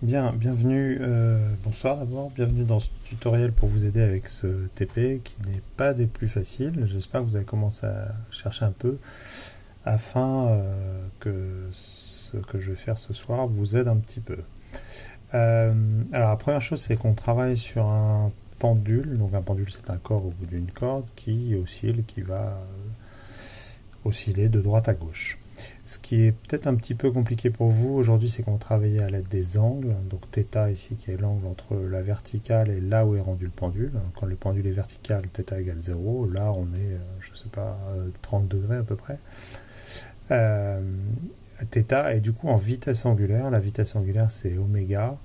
Bien, bienvenue, bonsoir d'abord, bienvenue dans ce tutoriel pour vous aider avec ce TP qui n'est pas des plus faciles. J'espère que vous avez commencé à chercher un peu afin que ce que je vais faire ce soir vous aide un petit peu. Alors la première chose, c'est qu'on travaille sur un pendule. Donc un pendule, c'est un corps au bout d'une corde qui oscille, qui va osciller de droite à gauche. Ce qui est peut-être un petit peu compliqué pour vous aujourd'hui, c'est qu'on va travailler à l'aide des angles. Donc θ ici qui est l'angle entre la verticale et là où est rendu le pendule. Quand le pendule est vertical, θ égale 0. Là on est, je sais pas, 30 degrés à peu près. θ est du coup en vitesse angulaire. La vitesse angulaire c'est oméga.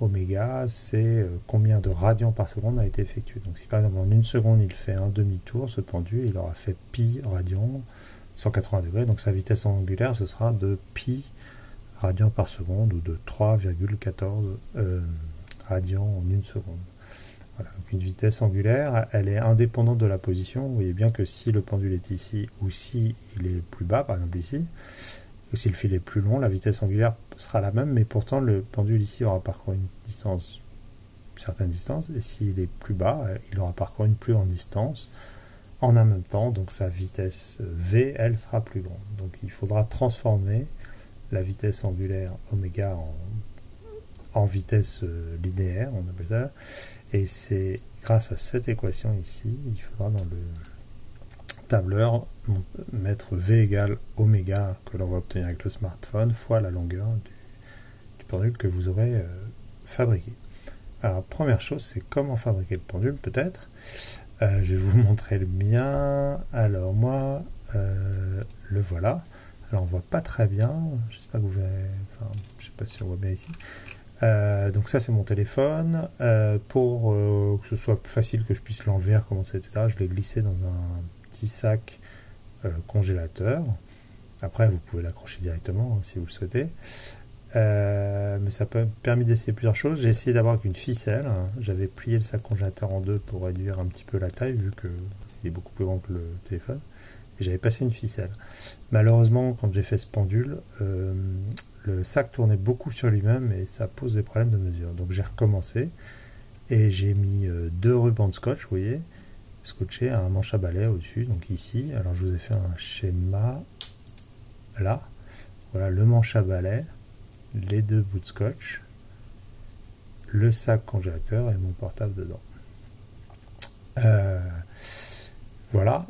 Oméga c'est combien de radians par seconde a été effectué. Donc si par exemple en une seconde il fait un demi-tour, ce pendule il aura fait pi radians 180 degrés, donc sa vitesse angulaire ce sera de pi radians par seconde ou de 3,14 radians en une seconde. Voilà, donc une vitesse angulaire, elle est indépendante de la position. Vous voyez bien que si le pendule est ici ou si il est plus bas, par exemple ici, ou si le fil est plus long, la vitesse angulaire sera la même, mais pourtant le pendule ici aura parcouru une certaine distance, et s'il est plus bas, il aura parcouru une plus grande distance en un même temps, donc sa vitesse V, elle, sera plus grande. Donc il faudra transformer la vitesse angulaire oméga en vitesse linéaire, on appelle ça, et c'est grâce à cette équation ici, il faudra dans le tableur mettre V égale oméga que l'on va obtenir avec le smartphone fois la longueur du pendule que vous aurez fabriqué. Alors première chose, c'est comment fabriquer le pendule peut-être. Je vais vous montrer le mien. Alors moi, le voilà. Alors on voit pas très bien. J'espère que vous verrez. Enfin, je sais pas si on voit bien ici. Donc ça c'est mon téléphone. Pour que ce soit plus facile que je puisse l'enlever, recommencer, etc. Je l'ai glissé dans un petit sac congélateur. Après vous pouvez l'accrocher directement si vous le souhaitez. Mais ça m'a permis d'essayer plusieurs choses. J'ai essayé d'abord avec une ficelle. J'avais plié le sac congélateur en deux pour réduire un petit peu la taille, vu qu'il est beaucoup plus grand que le téléphone. Et j'avais passé une ficelle. Malheureusement, quand j'ai fait ce pendule, le sac tournait beaucoup sur lui-même et ça pose des problèmes de mesure. Donc j'ai recommencé et j'ai mis deux rubans de scotch, vous voyez, scotché à un manche à balai au-dessus, donc ici. Alors je vous ai fait un schéma là. Voilà le manche à balai, les deux bouts de scotch, le sac congélateur et mon portable dedans. Voilà.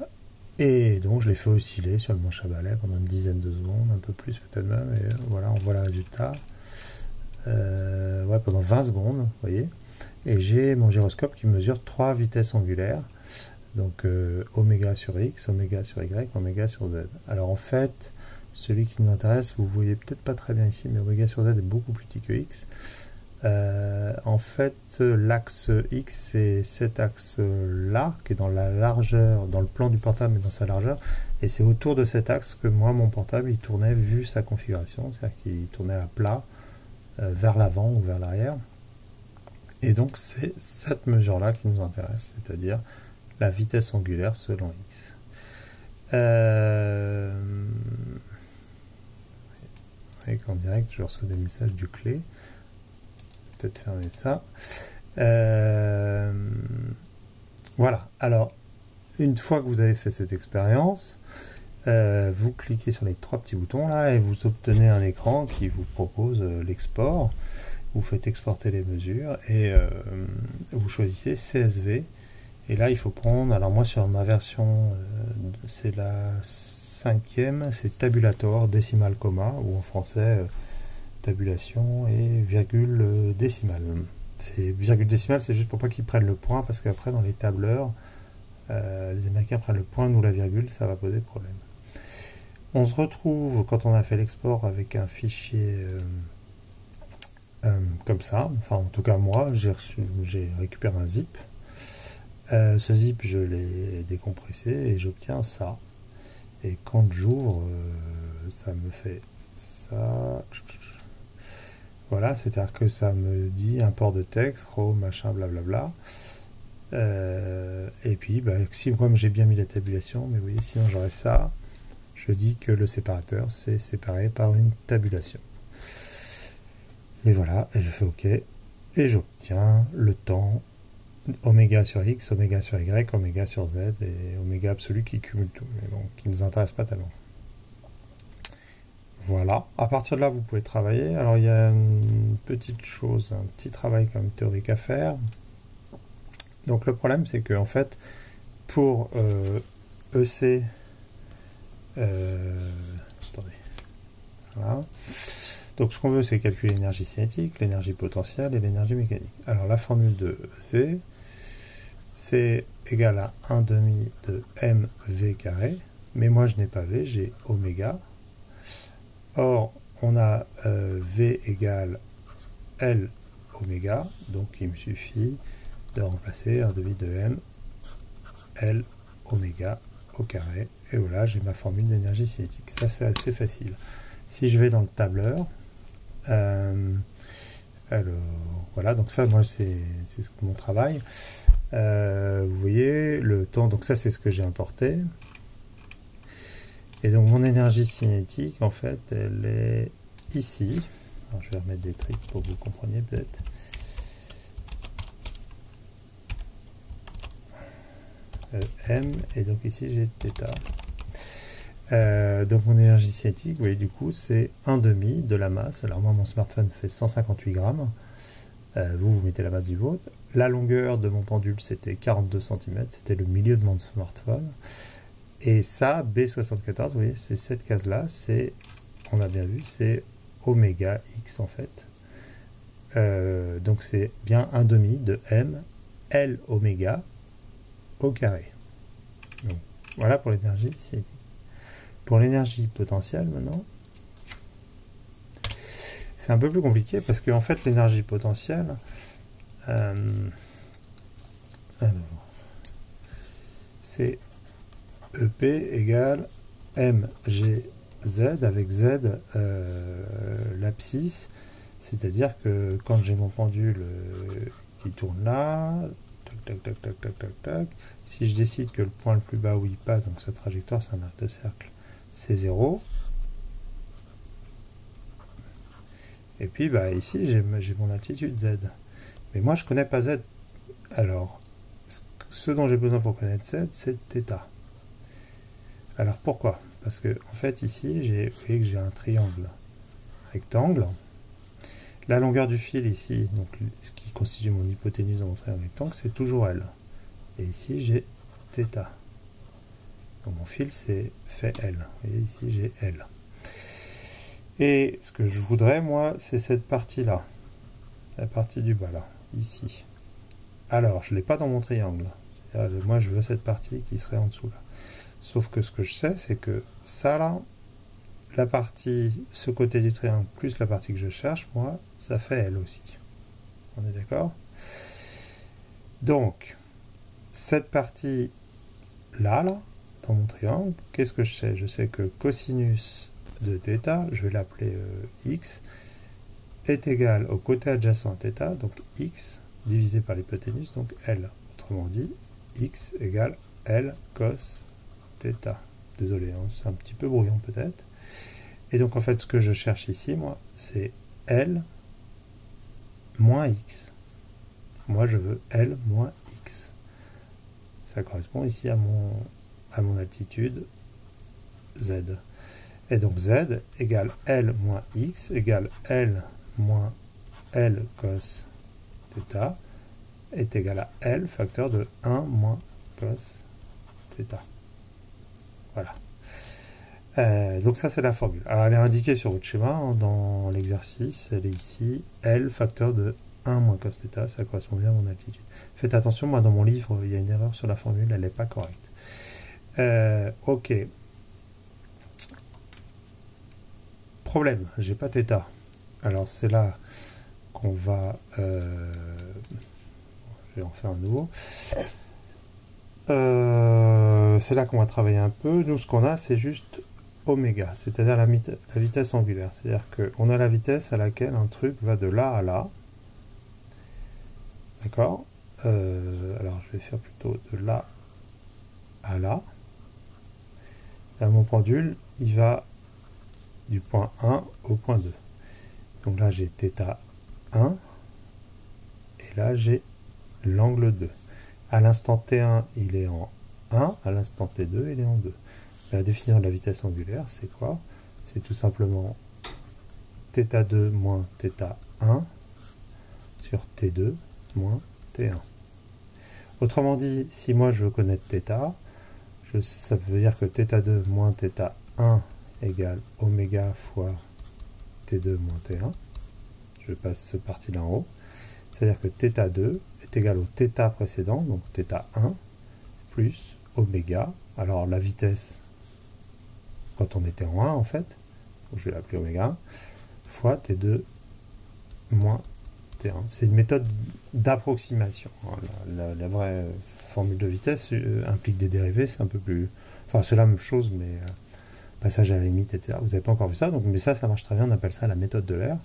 Et donc je l'ai fait osciller sur le manche à balai pendant une dizaine de secondes, un peu plus peut-être même, et voilà, on voit le résultat. Ouais, pendant 20 secondes, vous voyez. Et j'ai mon gyroscope qui mesure 3 vitesses angulaires, donc oméga sur x, oméga sur y, oméga sur z. Alors en fait, celui qui nous intéresse, vous voyez peut-être pas très bien ici, mais oméga sur z est beaucoup plus petit que x. En fait, l'axe x, c'est cet axe-là, qui est dans la largeur, dans le plan du portable, mais dans sa largeur. Et c'est autour de cet axe que moi, mon portable, il tournait vu sa configuration, c'est-à-dire qu'il tournait à plat, vers l'avant ou vers l'arrière. Et donc, c'est cette mesure-là qui nous intéresse, c'est-à-dire la vitesse angulaire selon x. Et qu'en direct, je reçois des messages du clé. Peut-être fermer ça. Voilà. Alors, une fois que vous avez fait cette expérience, vous cliquez sur les trois petits boutons là et vous obtenez un écran qui vous propose l'export. Vous faites exporter les mesures et vous choisissez CSV. Et là, il faut prendre. Alors moi, sur ma version, c'est la 5e, c'est tabulator, décimal, comma, ou en français. Tabulation et virgule décimale. C'est virgule décimale, c'est juste pour pas qu'ils prennent le point, parce qu'après dans les tableurs, les Américains prennent le point, nous la virgule, ça va poser problème. On se retrouve quand on a fait l'export avec un fichier comme ça. Enfin, en tout cas moi, j'ai récupéré un zip. Ce zip, je l'ai décompressé et j'obtiens ça. Et quand j'ouvre, ça me fait ça. Voilà, c'est-à-dire que ça me dit import de texte, raw, machin, blablabla. Et puis, si comme j'ai bien mis la tabulation, mais vous voyez, sinon j'aurais ça, je dis que le séparateur c'est séparé par une tabulation. Et voilà, et je fais OK, et j'obtiens le temps oméga sur x, oméga sur y, oméga sur z, et oméga absolu qui cumule tout, mais bon, qui ne nous intéresse pas tellement. Voilà, à partir de là, vous pouvez travailler. Alors, il y a une petite chose, un petit travail comme théorique à faire. Donc, le problème, c'est que, en fait, pour EC, attendez, voilà. Donc, ce qu'on veut, c'est calculer l'énergie cinétique, l'énergie potentielle et l'énergie mécanique. Alors, la formule de EC, c'est égal à 1 demi de mv carré, mais moi, je n'ai pas V, j'ai oméga. Or, on a V égale L oméga, donc il me suffit de remplacer 1 demi de M L oméga au carré. Et voilà, j'ai ma formule d'énergie cinétique. Ça, c'est assez facile. Si je vais dans le tableur, alors, voilà, donc ça, moi, c'est mon travail. Vous voyez, le temps, donc ça, c'est ce que j'ai importé. Et donc mon énergie cinétique, en fait, elle est ici. Alors, je vais remettre des tricks pour que vous compreniez peut-être. M, et donc ici j'ai θ. Donc mon énergie cinétique, vous voyez, du coup, c'est 1 demi de la masse. Alors moi, mon smartphone fait 158 grammes. Vous mettez la masse du vôtre. La longueur de mon pendule, c'était 42 cm. C'était le milieu de mon smartphone. Et ça, B74, vous voyez, c'est cette case-là, c'est, on a bien vu, c'est oméga x en fait. Donc c'est bien 1 demi de M L oméga au carré. Donc voilà pour l'énergie cinétique. Pour l'énergie potentielle maintenant, c'est un peu plus compliqué parce qu'en fait l'énergie potentielle, c'est EP égale mgz avec z l'abscisse, c'est-à-dire que quand j'ai mon pendule qui tourne là, tac, tac, tac, tac, tac, tac, si je décide que le point le plus bas où il passe, donc sa trajectoire, c'est un arc de cercle, c'est 0. Et puis bah, ici, j'ai mon altitude z. Mais moi, je ne connais pas z. Alors, ce dont j'ai besoin pour connaître z, c'est θ. Alors pourquoi? Parce que en fait ici, vous voyez que j'ai un triangle rectangle. La longueur du fil ici, donc ce qui constitue mon hypoténuse dans mon triangle rectangle, c'est toujours L. Et ici j'ai θ. Donc mon fil c'est fait L. Vous voyez ici j'ai L. Et ce que je voudrais moi, c'est cette partie-là. La partie du bas là, ici. Alors, je ne l'ai pas dans mon triangle. Moi je veux cette partie qui serait en dessous là. Sauf que ce que je sais, c'est que ça là, la partie, ce côté du triangle plus la partie que je cherche, moi, ça fait L aussi. On est d'accord? Donc, cette partie là, dans mon triangle, qu'est-ce que je sais? Je sais que cosinus de θ, je vais l'appeler x, est égal au côté adjacent à θ, donc x divisé par l'hypoténuse, donc L. Autrement dit, x égale L cos θ. Désolé, hein, c'est un petit peu brouillon peut-être. Et donc en fait, ce que je cherche ici, moi, c'est L moins x. Moi, je veux L moins x. Ça correspond ici à mon altitude z. Et donc z égale L moins x égale L moins L cos θ est égal à L facteur de 1 moins cos θ. Voilà. Donc ça c'est la formule. Alors elle est indiquée sur votre schéma hein, dans l'exercice. Elle est ici. L facteur de 1 moins cos θ, ça correspond bien à mon altitude. Faites attention, moi dans mon livre il y a une erreur sur la formule, elle n'est pas correcte. Ok. Problème, j'ai pas θ. Alors c'est là qu'on va... je vais en faire un nouveau. C'est là qu'on va travailler un peu. Nous, ce qu'on a, c'est juste oméga, c'est-à-dire la vitesse angulaire. C'est-à-dire qu'on a la vitesse à laquelle un truc va de là à là. D'accord? Alors, je vais faire plutôt de là à là. Là, mon pendule, il va du point 1 au point 2. Donc là, j'ai θ 1, et là j'ai l'angle 2. À l'instant T1, il est en 1, à l'instant T2, il est en 2. La définition de la vitesse angulaire, c'est quoi? C'est tout simplement θ2 moins θ1 sur T2 moins T1. Autrement dit, si moi je veux connaître θ, ça veut dire que θ2 moins θ1 égale oméga fois T2 moins T1. Je passe ce parti-là en haut. C'est-à-dire que θ2 est égal au θ précédent, donc θ1, plus oméga. Alors la vitesse, quand on était en 1 en fait, donc je vais l'appeler oméga, fois T2 moins T1. C'est une méthode d'approximation. La vraie formule de vitesse implique des dérivés, c'est un peu plus... Enfin, c'est la même chose, mais passage à la limite, etc. Vous n'avez pas encore vu ça, donc, mais ça marche très bien, on appelle ça la méthode de l'air.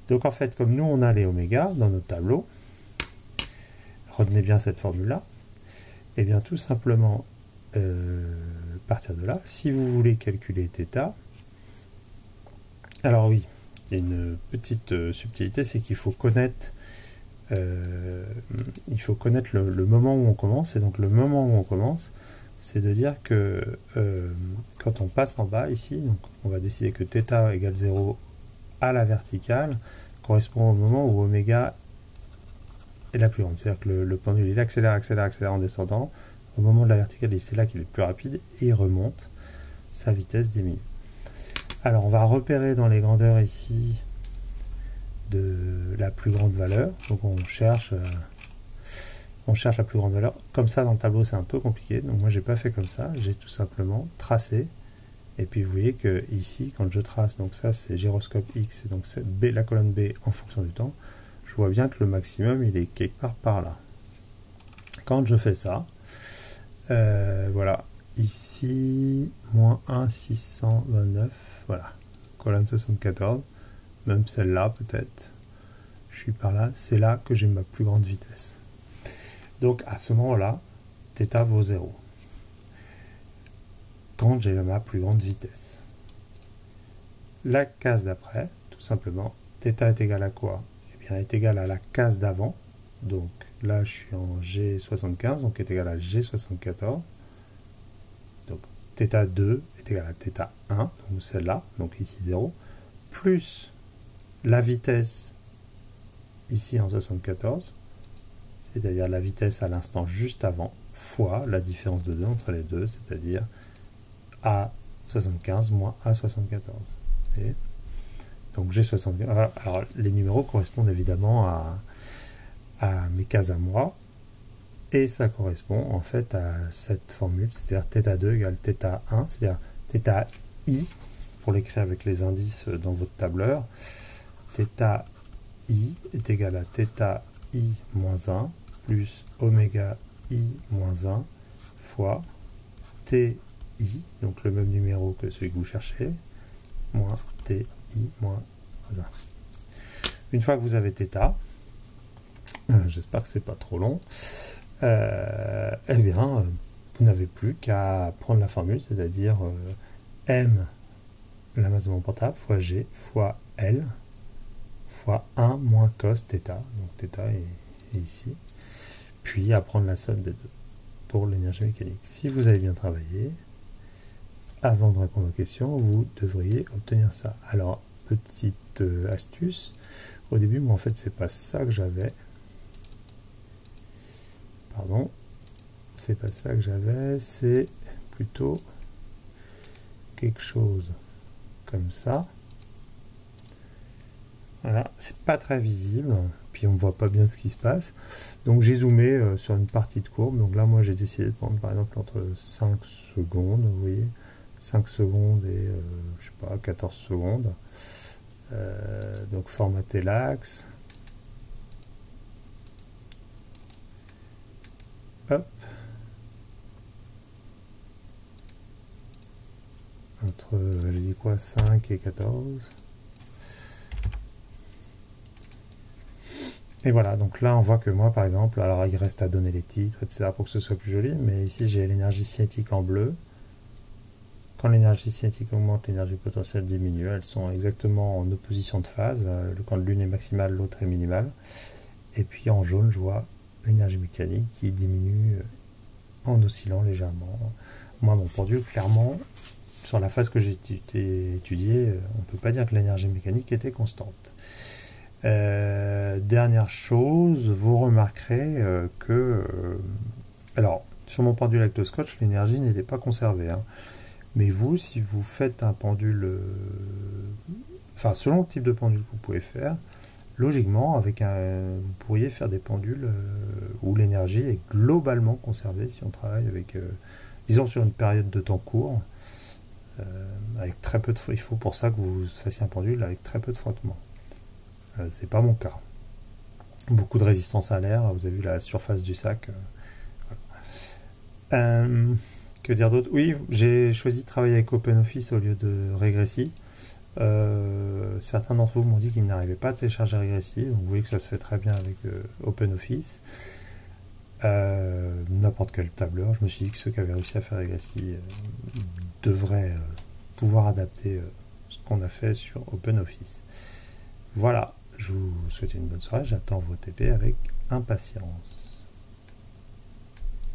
Donc en fait, comme nous, on a les oméga dans notre tableau, retenez bien cette formule-là, et bien tout simplement, à partir de là, si vous voulez calculer θ, alors oui, il y a une petite subtilité, c'est qu'il faut connaître, le moment où on commence, et donc le moment où on commence, c'est de dire que quand on passe en bas ici, donc on va décider que θ égale 0 à la verticale correspond au moment où oméga est la plus grande. C'est-à-dire que le pendule il accélère en descendant. Au moment de la verticale, c'est là qu'il est le plus rapide et il remonte, sa vitesse diminue. Alors on va repérer dans les grandeurs ici de la plus grande valeur. Donc on cherche la plus grande valeur. Comme ça dans le tableau c'est un peu compliqué. Donc moi j'ai pas fait comme ça. J'ai tout simplement tracé. Et puis vous voyez que ici, quand je trace, donc ça c'est gyroscope X, et donc c'est B, la colonne B en fonction du temps, je vois bien que le maximum il est quelque part par là. Quand je fais ça, voilà, ici, moins 1, 629, voilà, colonne 74, même celle-là peut-être, je suis par là, c'est là que j'ai ma plus grande vitesse. Donc à ce moment-là, θ vaut 0. Quand j'ai ma plus grande vitesse. La case d'après, tout simplement, θ est égal à quoi? Eh bien, est égal à la case d'avant. Donc là, je suis en G75, donc est égal à G74. Donc θ2 est égal à θ1, donc celle-là, donc ici 0, plus la vitesse ici en 74, c'est-à-dire la vitesse à l'instant juste avant, fois la différence de 2 entre les deux, c'est-à-dire A75 moins A74. Et donc G75. Alors les numéros correspondent évidemment à mes cases à moi. Et ça correspond en fait à cette formule, c'est-à-dire θ2 égale θ1, c'est-à-dire θi, pour l'écrire avec les indices dans votre tableur, θi est égal à θi moins 1 plus oméga i moins 1 fois ti, donc le même numéro que celui que vous cherchez, moins ti moins 1. Une fois que vous avez θ, j'espère que c'est pas trop long, eh bien, vous n'avez plus qu'à prendre la formule, c'est-à-dire m, la masse de mon portable, fois g, fois l, fois 1 moins cos θ, donc θ est ici, puis à prendre la somme des deux pour l'énergie mécanique. Si vous avez bien travaillé, avant de répondre aux questions, vous devriez obtenir ça. Alors, petite astuce, au début, moi en fait, c'est pas ça que j'avais. Pardon, c'est pas ça que j'avais, c'est plutôt quelque chose comme ça. Voilà, c'est pas très visible, puis on voit pas bien ce qui se passe. Donc j'ai zoomé sur une partie de courbe. Donc là, moi j'ai décidé de prendre par exemple entre 5 secondes, vous voyez, 5 secondes et je sais pas, 14 secondes. Donc formater l'axe. Hop. Entre, j'ai dit quoi, 5 et 14. Et voilà, donc là on voit que moi par exemple, alors il reste à donner les titres, etc. pour que ce soit plus joli, mais ici j'ai l'énergie cinétique en bleu. quand l'énergie cinétique augmente, l'énergie potentielle diminue. Elles sont exactement en opposition de phase. Quand l'une est maximale, l'autre est minimale. Et puis en jaune, je vois l'énergie mécanique qui diminue en oscillant légèrement. Moi, mon pendule, clairement, sur la phase que j'ai étudiée, on ne peut pas dire que l'énergie mécanique était constante. Dernière chose, vous remarquerez alors, sur mon pendule avec le scotch, l'énergie n'était pas conservée. Hein. Mais vous, si vous faites un pendule... enfin, selon le type de pendule que vous pouvez faire, logiquement, vous pourriez faire des pendules où l'énergie est globalement conservée si on travaille avec... disons sur une période de temps court, avec très peu de... Il faut pour ça que vous fassiez un pendule avec très peu de frottement. C'est pas mon cas. Beaucoup de résistance à l'air, vous avez vu la surface du sac. Que dire d'autre? Oui, j'ai choisi de travailler avec OpenOffice au lieu de Regressy. Certains d'entre vous m'ont dit qu'ils n'arrivaient pas à télécharger Regressy, donc vous voyez que ça se fait très bien avec OpenOffice. N'importe quel tableur, je me suis dit que ceux qui avaient réussi à faire Regressy devraient pouvoir adapter ce qu'on a fait sur OpenOffice. Voilà, je vous souhaite une bonne soirée, j'attends vos TP avec impatience.